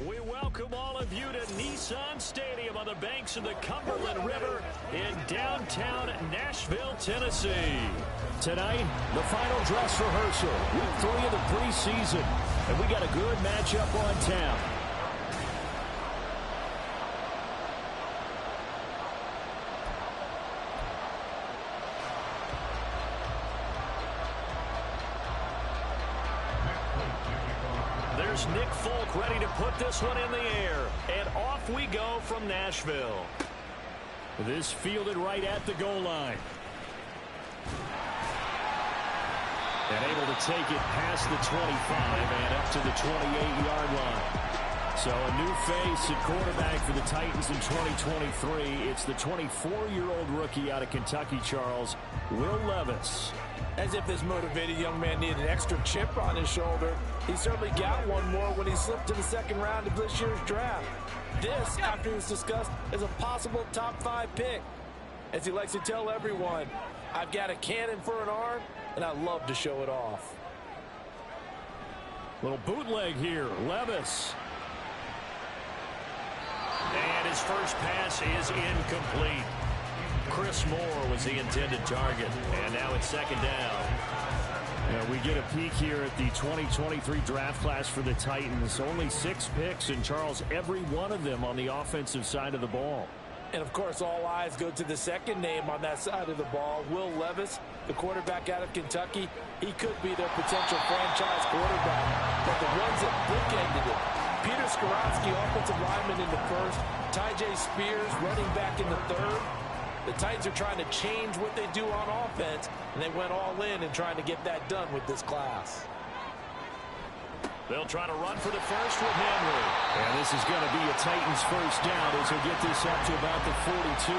We welcome all of you to Nissan Stadium on the banks of the Cumberland River in downtown Nashville, Tennessee. Tonight, the final dress rehearsal, week 3 of the preseason, and we got a good matchup on town. There's Nick Folk ready to put this one in the air. And off we go from Nashville. This fielded right at the goal line. And able to take it past the 25 and up to the 28-yard line. So a new face at quarterback for the Titans in 2023. It's the 24-year-old rookie out of Kentucky, Charles, Will Levis. As if this motivated young man needed an extra chip on his shoulder. He certainly got one more when he slipped to the second round of this year's draft. This, after it was discussed, is a possible top 5 pick. As he likes to tell everyone, I've got a cannon for an arm, and I love to show it off. Little bootleg here, Levis. And his first pass is incomplete. Chris Moore was the intended target, and now it's second down. We get a peek here at the 2023 draft class for the Titans. Only 6 picks, and Charles, every one of them on the offensive side of the ball. And, of course, all eyes go to the second name on that side of the ball, Will Levis, the quarterback out of Kentucky. He could be their potential franchise quarterback. But the ones that bookended it, Peter Skoronski, offensive lineman in the first, Tyjae Spears, running back in the third. The Titans are trying to change what they do on offense, and they went all in trying to get that done with this class. They'll try to run for the first with Henry. And this is going to be a Titans first down as he'll get this up to about the 42.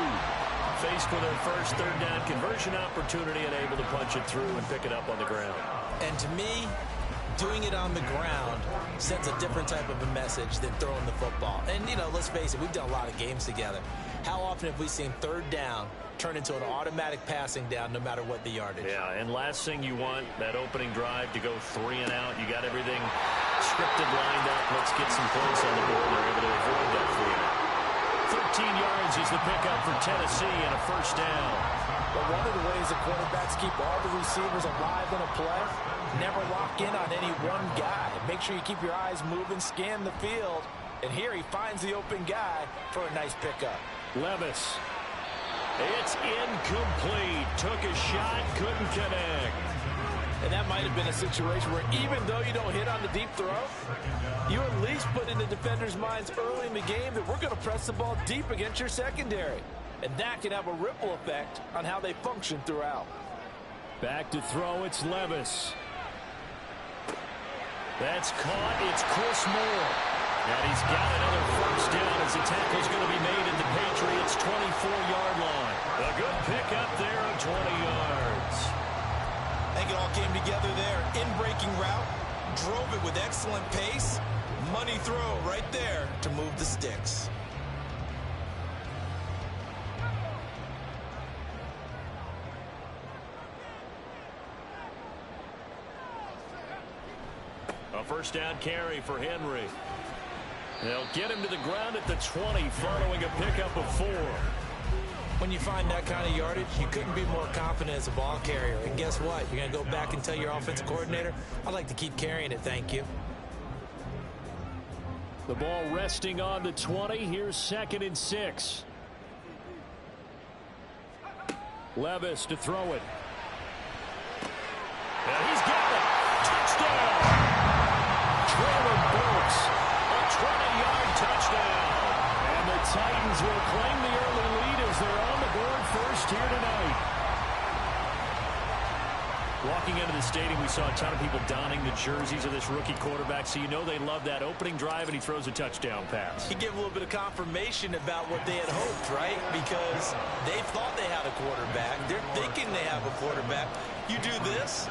Faced with their first third down conversion opportunity and able to punch it through and pick it up on the ground. And to me, doing it on the ground sends a different type of a message than throwing the football. And, you know, let's face it, we've done a lot of games together. How often have we seen third down turn into an automatic passing down no matter what the yardage? Yeah, and last thing you want, that opening drive to go 3 and out. You got everything scripted, lined up. Let's get some points on the board. They're able to avoid that 3 and out. 13 yards is the pickup for Tennessee and a first down. But one of the ways the quarterbacks keep all the receivers alive in a play, never lock in on any one guy. Make sure you keep your eyes moving, scan the field. And here he finds the open guy for a nice pickup. Levis. It's incomplete. Took a shot, couldn't connect. And that might have been a situation where even though you don't hit on the deep throw, you at least put in the defender's minds early in the game that we're going to press the ball deep against your secondary. And that can have a ripple effect on how they function throughout. Back to throw, it's Levis. That's caught, it's Chris Moore. And he's got another first down as the tackle's going to be made at the Patriots' 24-yard line. A good pickup there of 20 yards. I think it all came together there. In-breaking route, drove it with excellent pace. Money throw right there to move the sticks. A first down carry for Henry. They'll get him to the ground at the 20 following a pickup of 4. When you find that kind of yardage, you couldn't be more confident as a ball carrier. And guess what? You're going to go back and tell your offensive coordinator, I'd like to keep carrying it, thank you. The ball resting on the 20. Here's 2nd and 6. Levis to throw it. And he's got it. Touchdown. Traylon Burks. 20-yard touchdown. And the Titans will claim the early lead as they're on the board first here tonight. Walking into the stadium, we saw a ton of people donning the jerseys of this rookie quarterback, so you know they love that opening drive, and he throws a touchdown pass. He gave a little bit of confirmation about what they had hoped, right? Because they thought they had a quarterback. They're thinking they have a quarterback. You do this,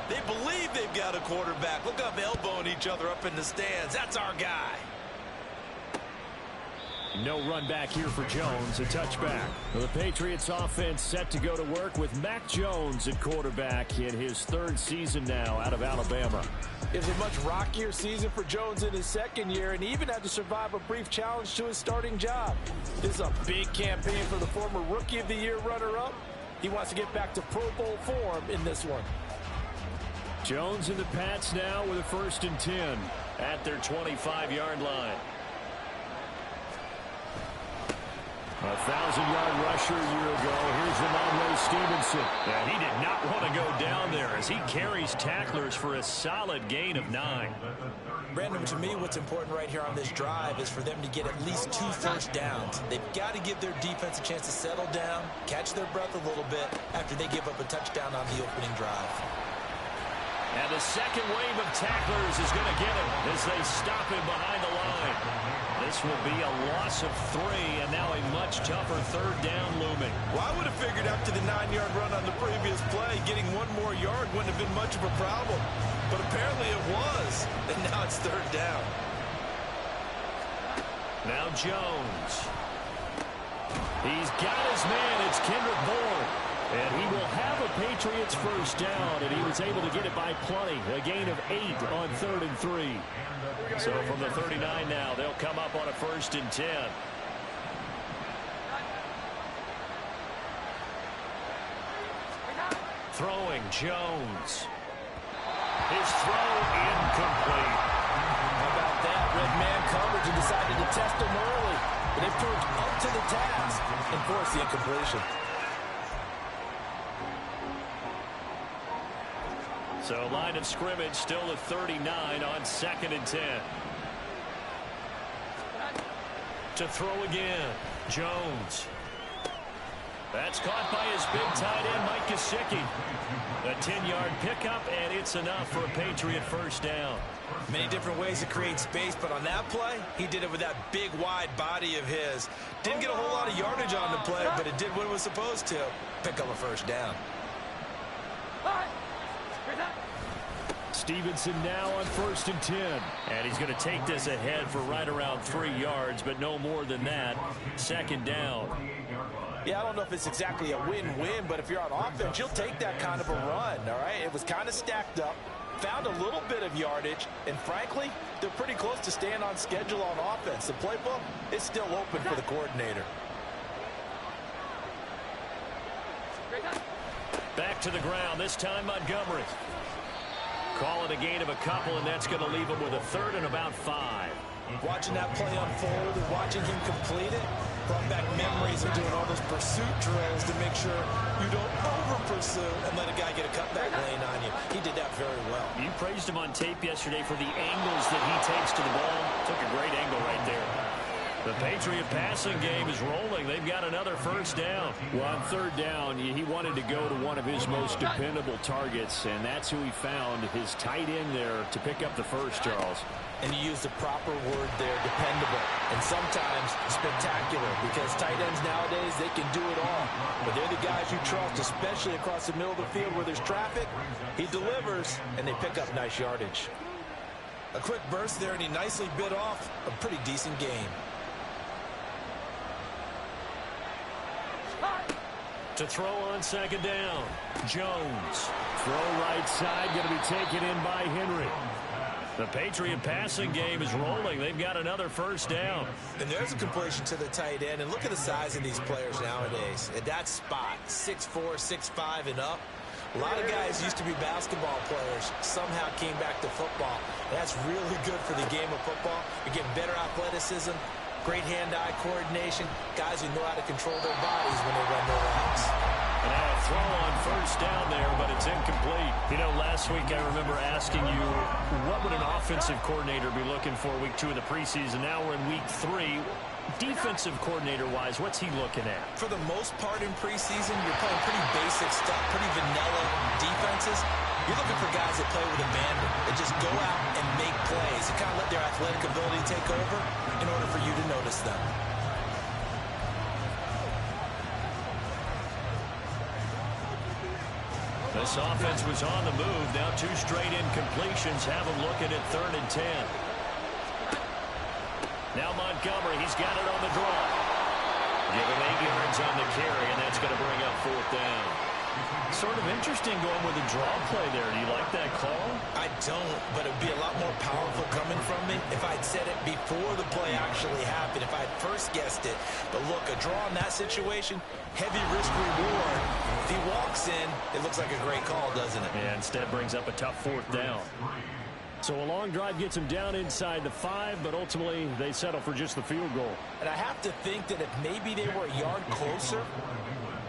they believe they've got a quarterback. Look up, elbowing each other up in the stands. That's our guy. No run back here for Jones, a touchback. The Patriots offense set to go to work with Mac Jones at quarterback in his 3rd season now out of Alabama. It was a much rockier season for Jones in his second year, and he even had to survive a brief challenge to his starting job. This is a big campaign for the former Rookie of the Year runner-up. He wants to get back to Pro Bowl form in this one. Jones and the Pats now with a 1st and 10 at their 25-yard line. A 1,000-yard rusher a year ago. Here's Ramondre Stevenson. And he did not want to go down there as he carries tacklers for a solid gain of 9. Brandon, to me, what's important right here on this drive is for them to get at least 2 first downs. They've got to give their defense a chance to settle down, catch their breath a little bit after they give up a touchdown on the opening drive. And the second wave of tacklers is going to get him as they stop him behind the line. This will be a loss of 3, and now a much tougher 3rd down looming. Well, I would have figured after the 9-yard run on the previous play, getting 1 more yard wouldn't have been much of a problem. But apparently it was, and now it's 3rd down. Now Jones. He's got his man. It's Kendrick Bourne. And he will have a Patriots 1st down, and he was able to get it by plenty. A gain of 8 on 3rd and 3. So from the 39 now, they'll come up on a 1st and 10. Throwing Jones. His throw incomplete. How about that? Red man coverage and decided to test him early. But they proved up to the task and forced the incompletion. So line of scrimmage still at 39 on 2nd and 10. To throw again. Jones. That's caught by his big tight end, Mike Gesicki. A 10-yard pickup, and it's enough for a Patriot 1st down. Many different ways to create space, but on that play, he did it with that big, wide body of his. Didn't get a whole lot of yardage on the play, but it did what it was supposed to. Pick up a 1st down. Stevenson now on 1st and 10. And he's going to take this ahead for right around 3 yards, but no more than that. 2nd down. Yeah, I don't know if it's exactly a win-win, but if you're on offense, you'll take that kind of a run, all right? It was kind of stacked up, found a little bit of yardage, and frankly, they're pretty close to staying on schedule on offense. The playbook is still open for the coordinator. Back to the ground, this time Montgomery. Call it a gain of a couple, and that's going to leave him with a 3rd and about 5. Watching that play unfold and watching him complete it brought back memories of doing all those pursuit drills to make sure you don't over-pursue and let a guy get a cutback lane on you. He did that very well. You praised him on tape yesterday for the angles that he takes to the ball. Took a great angle right there. The Patriot passing game is rolling. They've got another 1st down. Well, on 3rd down, he wanted to go to one of his most dependable targets, and that's who he found, his tight end there, to pick up the 1st, Charles. And you use the proper word there, dependable, and sometimes spectacular, because tight ends nowadays, they can do it all. But they're the guys you trust, especially across the middle of the field where there's traffic. He delivers, and they pick up nice yardage. A quick burst there, and he nicely bit off a pretty decent game. To throw on 2nd down, Jones. Throw right side, going to be taken in by Henry. The Patriot passing game is rolling. They've got another 1st down. And there's a completion to the tight end. And look at the size of these players nowadays. At that spot, 6'4", 6'5", and up. A lot of guys used to be basketball players, somehow came back to football. And that's really good for the game of football. You're getting better athleticism, great hand-eye coordination, guys who know how to control their bodies when they run their routes. And now a throw on 1st down there, but it's incomplete. You know, last week I remember asking you, what would an offensive coordinator be looking for week 2 of the preseason? Now we're in week 3. Defensive coordinator-wise, what's he looking at? For the most part in preseason, you're playing pretty basic stuff, pretty vanilla defenses. You're looking for guys that play with abandon, that just go out and make plays, and kind of let their athletic ability take over in order for you to notice them. This offense was on the move. Now 2 straight incompletions have them looking at 3rd and 10. Now Montgomery, he's got it on the draw. Give him 8 yards on the carry, and that's going to bring up 4th down. Sort of interesting going with a draw play there. Do you like that call? I don't, but it would be a lot more powerful coming from me if I'd said it before the play actually happened, if I'd first guessed it. But look, a draw in that situation, heavy risk reward. If he walks in, it looks like a great call, doesn't it? Yeah, instead brings up a tough fourth down. So a long drive gets him down inside the 5, but ultimately they settle for just the field goal. And I have to think that if maybe they were a yard closer,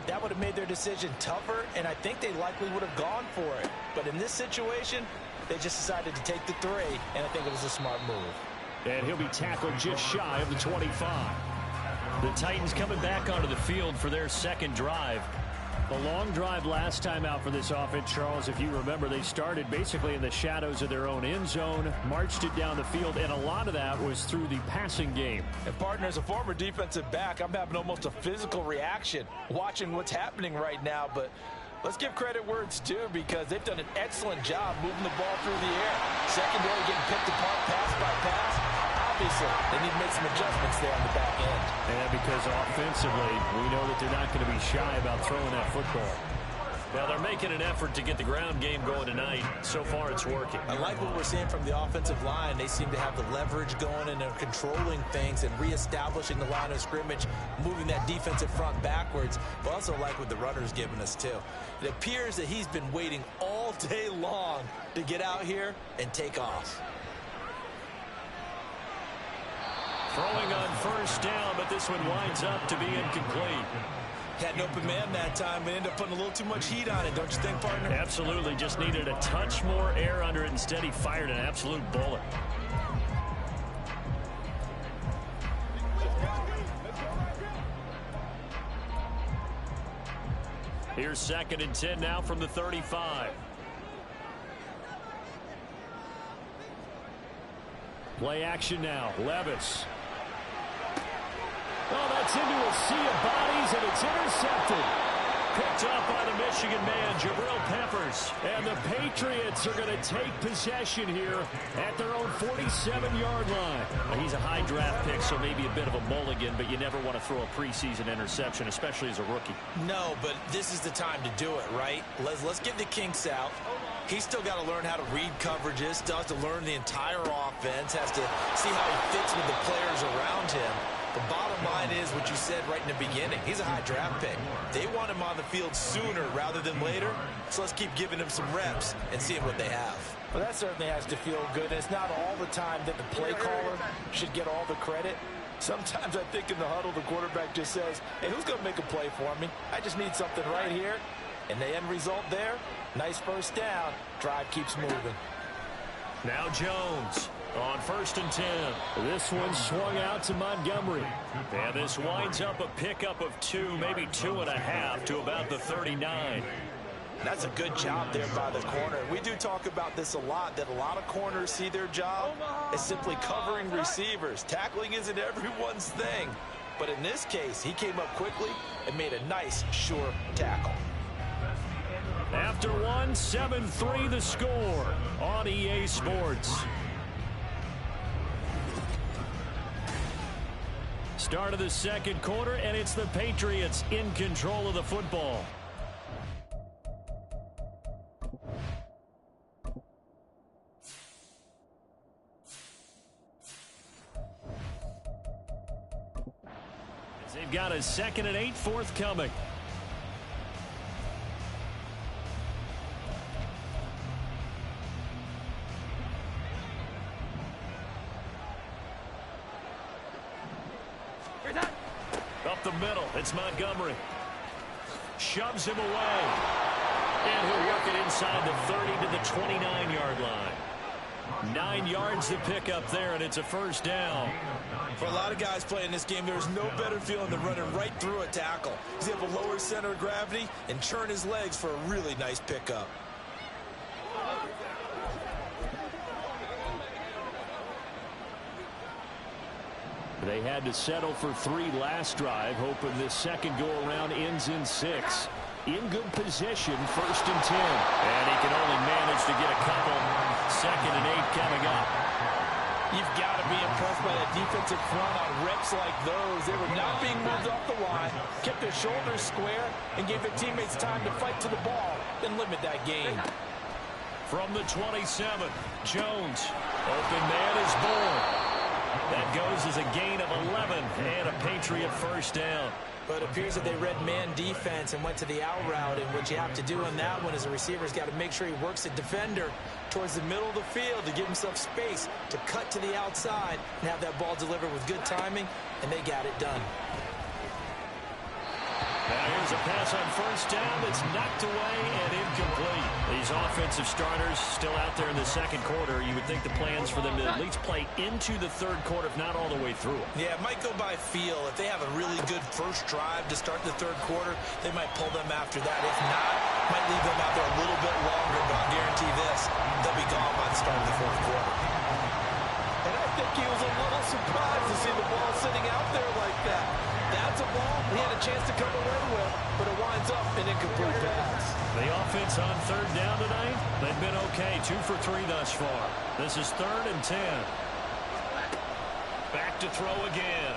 that would have made their decision tougher, and I think they likely would have gone for it. But in this situation, they just decided to take the 3, and I think it was a smart move. And he'll be tackled just shy of the 25. The Titans coming back onto the field for their second drive. The long drive last time out for this offense, Charles, if you remember, they started basically in the shadows of their own end zone, marched it down the field, and a lot of that was through the passing game. And partner, as a former defensive back, I'm having almost a physical reaction watching what's happening right now, but let's give credit where it's due because they've done an excellent job moving the ball through the air. Secondary getting picked apart pass by pass. Obviously, they need to make some adjustments there on the back end. And because offensively, we know that they're not going to be shy about throwing that football. Well, they're making an effort to get the ground game going tonight. So far, it's working. I like what we're seeing from the offensive line. They seem to have the leverage going, and they're controlling things and reestablishing the line of scrimmage, moving that defensive front backwards. But also like what the runner's giving us, too. It appears that he's been waiting all day long to get out here and take off. Throwing on first down, but this one winds up to be incomplete. Had an open man that time, but ended up putting a little too much heat on it, don't you think, partner? Absolutely, just needed a touch more air under it. Instead, he fired an absolute bullet. Here's 2nd and 10 now from the 35. Play action now. Levis. Oh, that's into a sea of bodies, and it's intercepted. Picked up by the Michigan man, Jabril Peppers. And the Patriots are going to take possession here at their own 47-yard line. Well, he's a high draft pick, so maybe a bit of a mulligan, but you never want to throw a preseason interception, especially as a rookie. No, but this is the time to do it, right? Let's get the kinks out. He's still got to learn how to read coverages, still has to learn the entire offense, has to see how he fits with the players around him. The bottom line is what you said right in the beginning. He's a high draft pick. They want him on the field sooner rather than later, so let's keep giving him some reps and seeing what they have. Well, that certainly has to feel good. And it's not all the time that the play caller should get all the credit. Sometimes I think in the huddle, the quarterback just says, hey, who's going to make a play for me? I just need something right here. And the end result there, nice first down. Drive keeps moving. Now Jones on 1st and 10. This one swung out to Montgomery. And this winds up a pickup of 2, maybe 2.5 to about the 39. That's a good job there by the corner. We do talk about this a lot, that a lot of corners see their job as simply covering receivers. Tackling isn't everyone's thing. But in this case, he came up quickly and made a nice, sure tackle. After one, 7-3 the score on EA Sports. Start of the second quarter, and it's the Patriots in control of the football. As they've got a 2nd and 8 forthcoming. Up the middle, it's Montgomery. Shoves him away. And he'll work it inside the 30 to the 29-yard line. 9 yards to pick up there, and it's a first down. For a lot of guys playing this game, there's no better feeling than running right through a tackle. He's able to lower center of gravity and turn his legs for a really nice pickup. They had to settle for 3 last drive, hoping this second go-around ends in 6. In good position, 1st and 10. And he can only manage to get a couple. 2nd and 8 coming up. You've got to be impressed by that defensive front on reps like those. They were not being moved off the line, kept their shoulders square, and gave their teammates time to fight to the ball and limit that gain. From the 27, Jones. Open man is Bull. That goes as a gain of 11 and a Patriot first down. But it appears that they read man defense and went to the out route. And what you have to do on that one is a receiver's got to make sure he works the defender towards the middle of the field to give himself space to cut to the outside and have that ball delivered with good timing, and they got it done. Now here's a pass on first down that's knocked away and incomplete. These offensive starters still out there in the second quarter. You would think the plans for them to at least play into the third quarter, if not all the way through. Yeah, it might go by feel. If they have a really good first drive to start the third quarter, they might pull them after that. If not, might leave them out there a little bit longer, but I'll guarantee this, they'll be gone by the start of the fourth quarter. And I think he was a little surprised to see the ball sitting out there like that. That's a ball he had a chance to come away with, but it winds up an incomplete pass. The offense on third down tonight, they've been okay. 2 for 3 thus far. This is 3rd and 10. Back to throw again.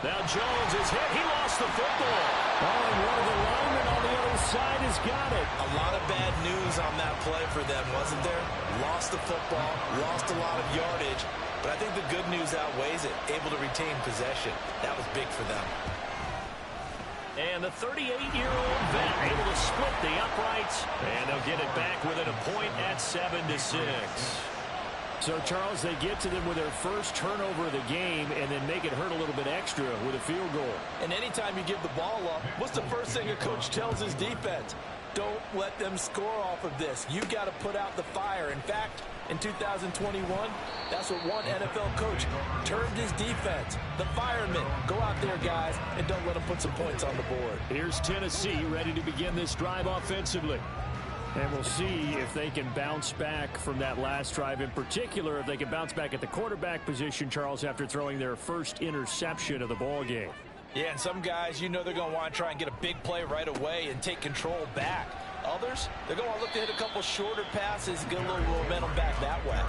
Now Jones is hit. He lost the football. Oh, and one of the linemen on the other side has got it. A lot of bad news on that play for them, wasn't there? Lost the football, lost a lot of yardage. But I think the good news outweighs it. Able to retain possession. That was big for them. And the 38-year-old vet able to split the uprights. And they'll get it back within a point at 7-6. So, Charles, they get to them with their first turnover of the game and then make it hurt a little bit extra with a field goal. And anytime you give the ball up, what's the first thing a coach tells his defense? Don't let them score off of this. You've got to put out the fire. In fact, in 2021, that's what one NFL coach termed his defense. The firemen. Go out there, guys, and don't let them put some points on the board. Here's Tennessee ready to begin this drive offensively. And we'll see if they can bounce back from that last drive. In particular, if they can bounce back at the quarterback position, Charles, after throwing their first interception of the ball game. Yeah, and some guys, you know they're going to want to try and get a big play right away and take control back. Others, they're going to look to hit a couple shorter passes, get a little momentum back that way.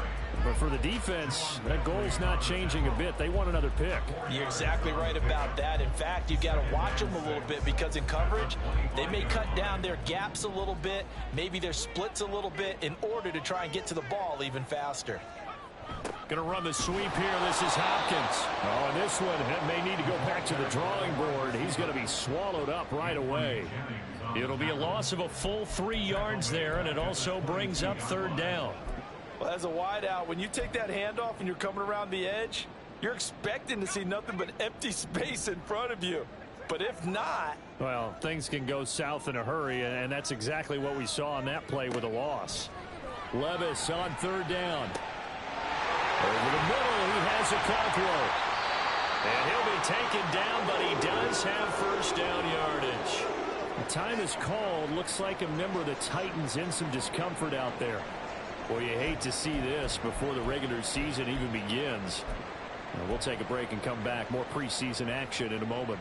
But for the defense, that goal's not changing a bit. They want another pick. You're exactly right about that. In fact, you've got to watch them a little bit because in coverage, they may cut down their gaps a little bit, maybe their splits a little bit in order to try and get to the ball even faster. Going to run the sweep here. This is Hopkins. Oh, and this one may need to go back to the drawing board. He's going to be swallowed up right away. It'll be a loss of a full 3 yards there, and it also brings up third down. Well, as a wideout, when you take that handoff and you're coming around the edge, you're expecting to see nothing but empty space in front of you. But if not... Well, things can go south in a hurry, and that's exactly what we saw on that play with a loss. Levis on third down. Over the middle, he has a control. And he'll be taken down, but he does have first down yardage. The time is called. Looks like a member of the Titans in some discomfort out there. Well, you hate to see this before the regular season even begins. We'll take a break and come back. More preseason action in a moment.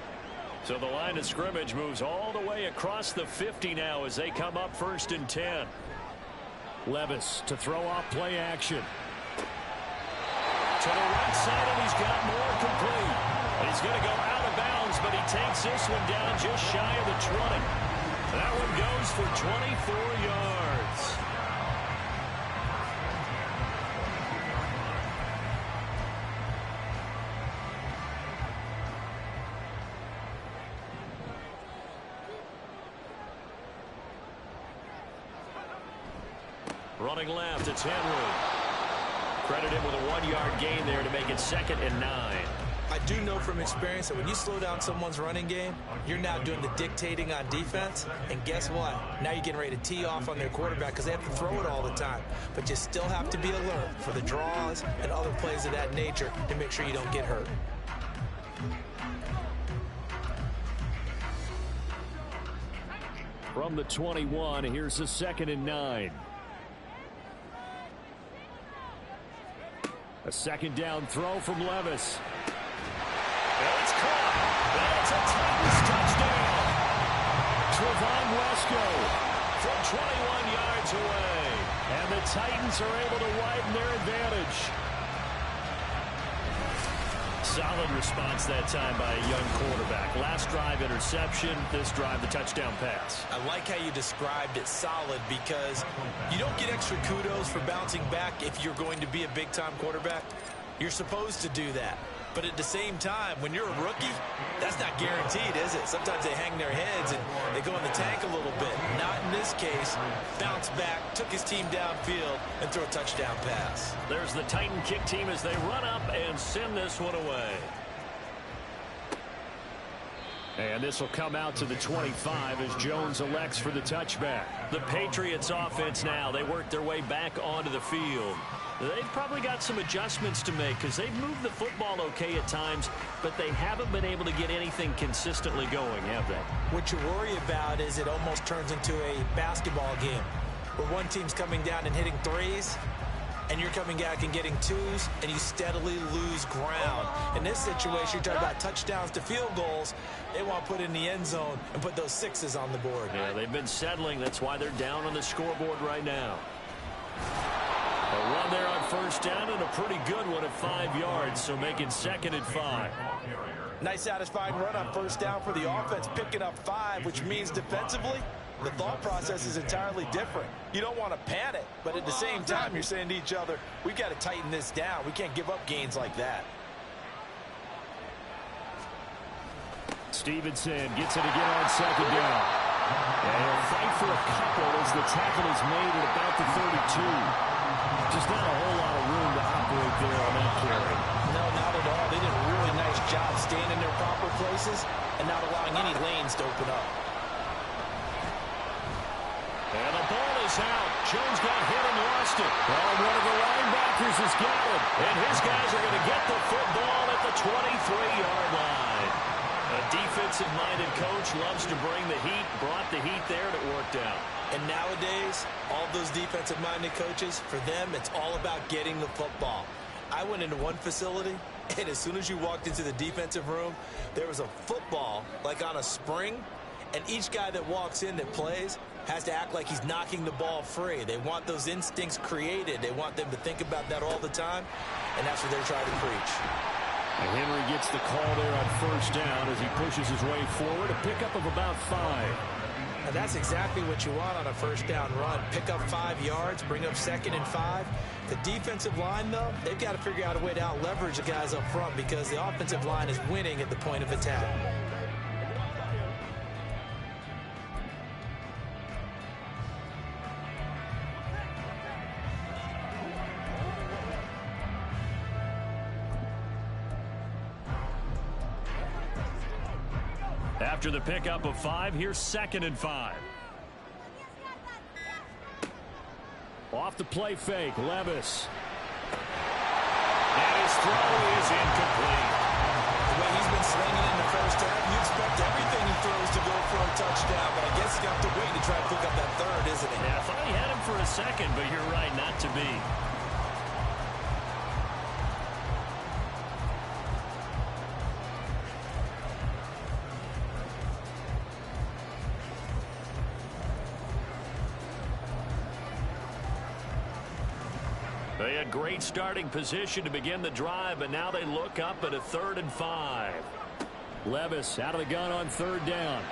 So the line of scrimmage moves all the way across the 50 now as they come up 1st and 10. Levis to throw off play action. To the right side, and he's got more complete. He's going to go out of bounds, but he takes this one down just shy of the 20. That one goes for 24 yards. Running left, it's Henry. Credit him with a 1-yard gain there to make it 2nd and 9. I do know from experience that when you slow down someone's running game, you're now doing the dictating on defense. And guess what? Now you're getting ready to tee off on their quarterback because they have to throw it all the time. But you still have to be alert for the draws and other plays of that nature to make sure you don't get hurt. From the 21, here's a 2nd and 9. A 2nd down throw from Levis. And it's caught. That's a Titans touchdown. Trevon Wesco from 21 yards away. And the Titans are able to widen their advantage. Solid response that time by a young quarterback. Last drive, interception. This drive, the touchdown pass. I like how you described it, solid, because you don't get extra kudos for bouncing back if you're going to be a big-time quarterback. You're supposed to do that. But at the same time, when you're a rookie, that's not guaranteed, is it? Sometimes they hang their heads and they go in the tank a little bit. Not in this case. Bounced back, took his team downfield, and threw a touchdown pass. There's the Titan kick team as they run up and send this one away. And this will come out to the 25 as Jones elects for the touchback. The Patriots offense now, they work their way back onto the field. They've probably got some adjustments to make because they've moved the football okay at times, but they haven't been able to get anything consistently going, have they? What you worry about is it almost turns into a basketball game where one team's coming down and hitting threes, and you're coming back and getting twos, and you steadily lose ground. In this situation, you're talking about touchdowns to field goals. They want to put in the end zone and put those sixes on the board. Yeah, they've been settling. That's why they're down on the scoreboard right now. A run there on first down and a pretty good one at 5 yards, so making 2nd and 5. Nice satisfying run on first down for the offense, picking up 5, which means defensively, the thought process is entirely different. You don't want to panic, but at the same time, you're saying to each other, we've got to tighten this down. We can't give up gains like that. Stevenson gets it again on 2nd down. And he'll fight for a couple as the tackle is made at about the 32. Just not a whole lot of room to operate there on that carry. No, not at all. They did a really nice job staying in their proper places and not allowing any lanes to open up. And the ball is out. Jones got hit and lost it. Well, one of the linebackers has got it. And his guys are going to get the football at the 23-yard line. A defensive-minded coach loves to bring the heat, brought the heat there, and it worked out. And nowadays, all those defensive-minded coaches, for them, it's all about getting the football. I went into one facility, and as soon as you walked into the defensive room, there was a football, like on a spring, and each guy that walks in that plays has to act like he's knocking the ball free. They want those instincts created. They want them to think about that all the time, and that's what they're trying to preach. And Henry gets the call there on first down as he pushes his way forward, a pickup of about 5. And that's exactly what you want on a first down run. Pick up 5 yards, bring up 2nd and 5. The defensive line, though, they've got to figure out a way to out-leverage the guys up front because the offensive line is winning at the point of attack. After the pickup of 5, here's 2nd and 5. Off the play fake, Levis. And his throw is incomplete. The way he's been slinging in the first half, you expect everything he throws to go for a touchdown, but I guess he's got to wait to try to pick up that third, isn't he? Yeah, I thought he had him for a second, but you're right, not to be. They had great starting position to begin the drive, but now they look up at a 3rd and 5. Levis out of the gun on 3rd down.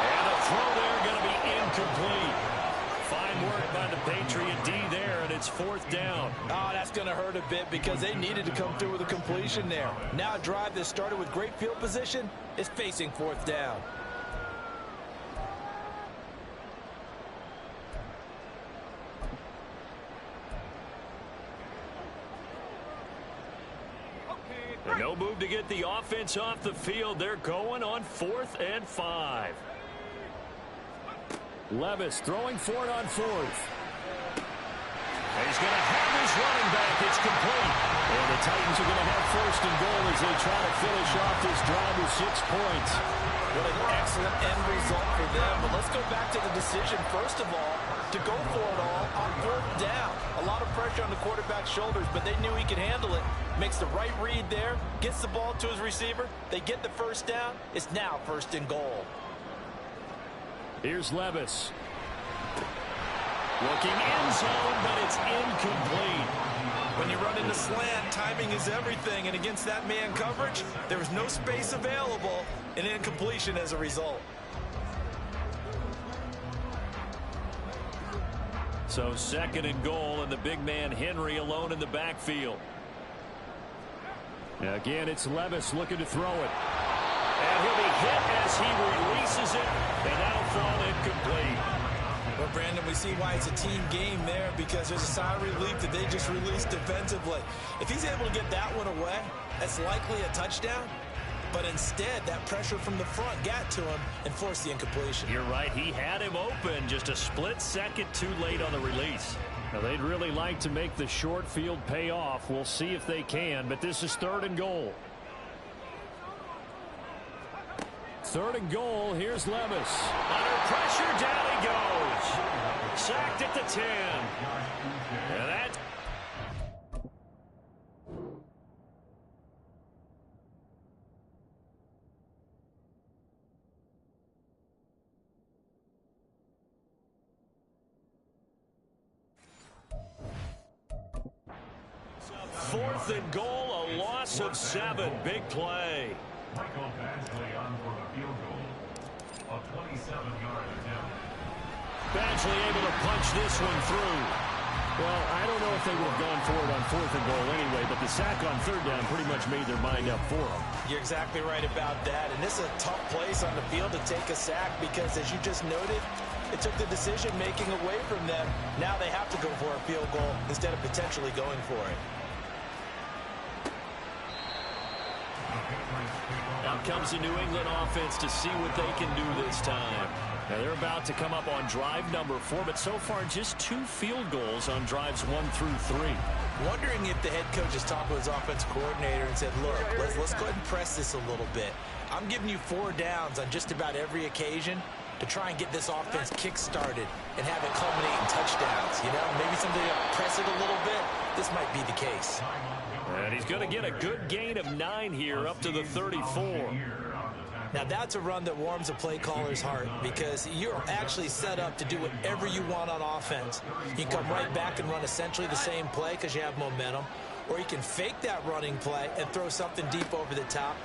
And the throw there going to be incomplete. Fine work by the Patriot D there, and it's 4th down. Oh, that's going to hurt a bit because they needed to come through with a completion there. Now a drive that started with great field position is facing 4th down. And no move to get the offense off the field. They're going on 4th and 5. Levis throwing for it on 4th. He's going to have his running back. It's complete. And the Titans are going to have 1st and goal as they try to finish off this drive with 6 points. What an excellent end result for them. But let's go back to the decision, first of all, to go for it all on 4th down. A lot of pressure on the quarterback's shoulders, but they knew he could handle it. Makes the right read there, gets the ball to his receiver. They get the first down. It's now 1st and goal. Here's Levis. Looking end zone, but it's incomplete. When you run into slant, timing is everything, and against that man coverage, there was no space available, and incompletion as a result. So 2nd and goal, and the big man Henry alone in the backfield. Again, it's Levis looking to throw it. And he'll be hit as he releases it, and that'll fall incomplete. Well, Brandon, we see why it's a team game there, because there's a sigh of relief that they just released defensively. If he's able to get that one away, that's likely a touchdown. But instead, that pressure from the front got to him and forced the incompletion. You're right. He had him open, just a split second too late on the release. Now, they'd really like to make the short field pay off. We'll see if they can, but this is 3rd and goal. 3rd and goal. Here's Levis. Under pressure, down he goes. Sacked at the 10. And that. Fourth and goal, a loss of 7. Big play. Michael Badgley on for the field goal. A 27-yard attempt. Badgley able to punch this one through. Well, I don't know if they would have gone for it on 4th and goal anyway, but the sack on 3rd down pretty much made their mind up for them. You're exactly right about that, and this is a tough place on the field to take a sack because, as you just noted, it took the decision-making away from them. Now they have to go for a field goal instead of potentially going for it. Now comes the New England offense to see what they can do this time. Now they're about to come up on drive number 4, but so far just 2 field goals on drives 1 through 3. Wondering if the head coach has talked with his offensive coordinator and said, look, let's go ahead and press this a little bit. I'm giving you 4 downs on just about every occasion to try and get this offense kick-started and have it culminate in touchdowns. You know, maybe something to press it a little bit. This might be the case. And he's going to get a good gain of 9 here up to the 34. Now, that's a run that warms a play caller's heart because you're actually set up to do whatever you want on offense. You can come right back and run essentially the same play because you have momentum, or you can fake that running play and throw something deep over the top,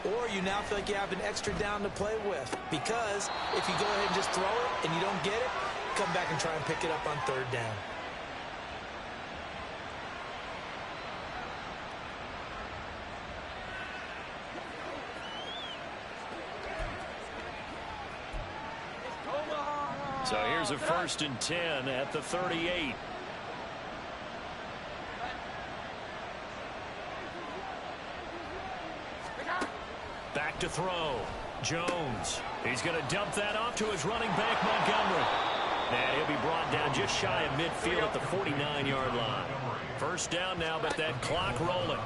or you now feel like you have an extra down to play with because if you go ahead and just throw it and you don't get it, come back and try and pick it up on 3rd down. So here's a 1st and 10 at the 38. Back to throw. Jones. He's going to dump that off to his running back, Montgomery. And he'll be brought down just shy of midfield at the 49-yard line. 1st down now, but that clock rolling.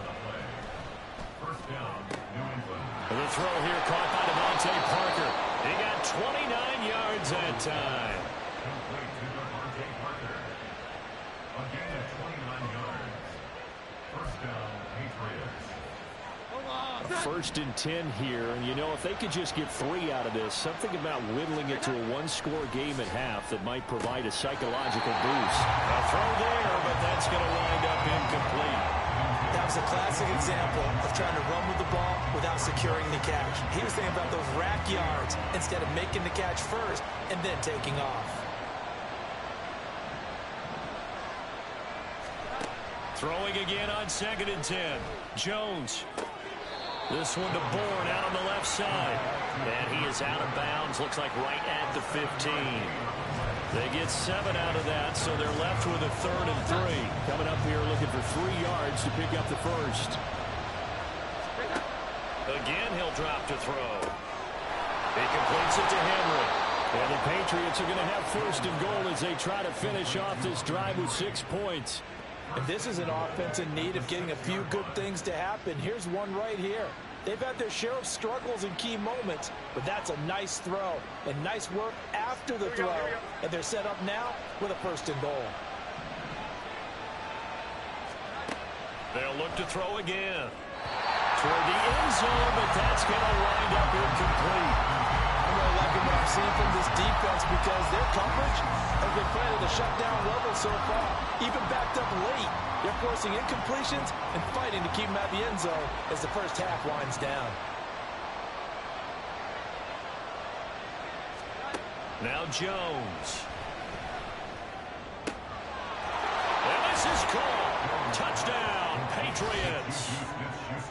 The throw here caught by Devontae Parker. He got 29 yards that time. Again at 29 yards. 1st down, Patriots. 1st and 10 here, and you know, if they could just get 3 out of this, something about whittling it to a 1-score game at half that might provide a psychological boost. A throw there, but that's going to wind up incomplete. That was a classic example of trying to run with the ball without securing the catch. He was thinking about those rack yards instead of making the catch first and then taking off. Throwing again on 2nd and 10. Jones. This one to Bourne out on the left side. And he is out of bounds. Looks like right at the 15. They get 7 out of that, so they're left with a 3rd and 3. Coming up here looking for 3 yards to pick up the 1st. Again, he'll drop to throw. He completes it to Henry. And the Patriots are going to have 1st and goal as they try to finish off this drive with 6 points. And this is an offense in need of getting a few good things to happen. Here's one right here. They've had their share of struggles in key moments, but that's a nice throw and nice work after the throw. And they're set up now with a 1st and goal. They'll look to throw again. Toward the end zone, but that's going to wind up incomplete. I'm really liking what I'm we've seen from this defense because their coverage has been playing at a shutdown level so far. Even backed up late, they're forcing incompletions and fighting to keep them out of the end zone as the first half winds down. Now Jones. And this is caught. Touchdown, Patriots.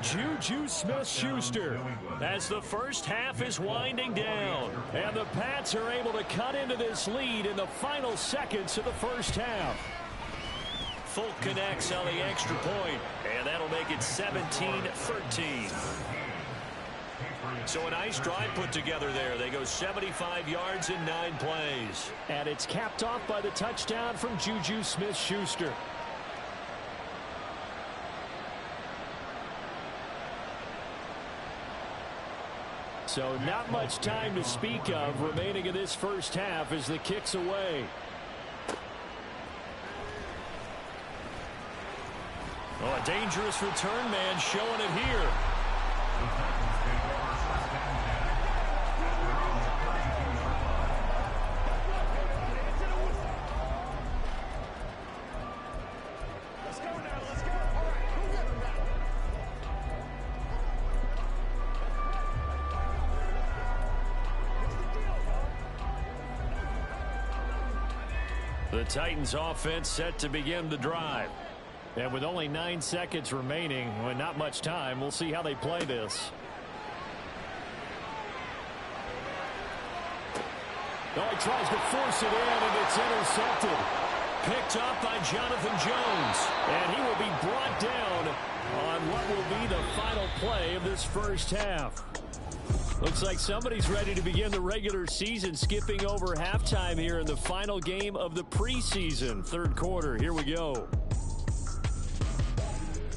Juju Smith-Schuster as the first half is winding down. And the Pats are able to cut into this lead in the final seconds of the first half. Folk connects on the extra point, and that'll make it 17-13. So a nice drive put together there. They go 75 yards in 9 plays. And it's capped off by the touchdown from Juju Smith-Schuster. So not much time to speak of remaining in this first half as the kick's away. Oh, a dangerous return man showing it here. The Titans offense set to begin the drive. And with only 9 seconds remaining, well, not much time, we'll see how they play this. Oh, he tries to force it in, and it's intercepted. Picked up by Jonathan Jones. And he will be brought down on what will be the final play of this first half. Looks like somebody's ready to begin the regular season, skipping over halftime here in the final game of the preseason. Third quarter, here we go.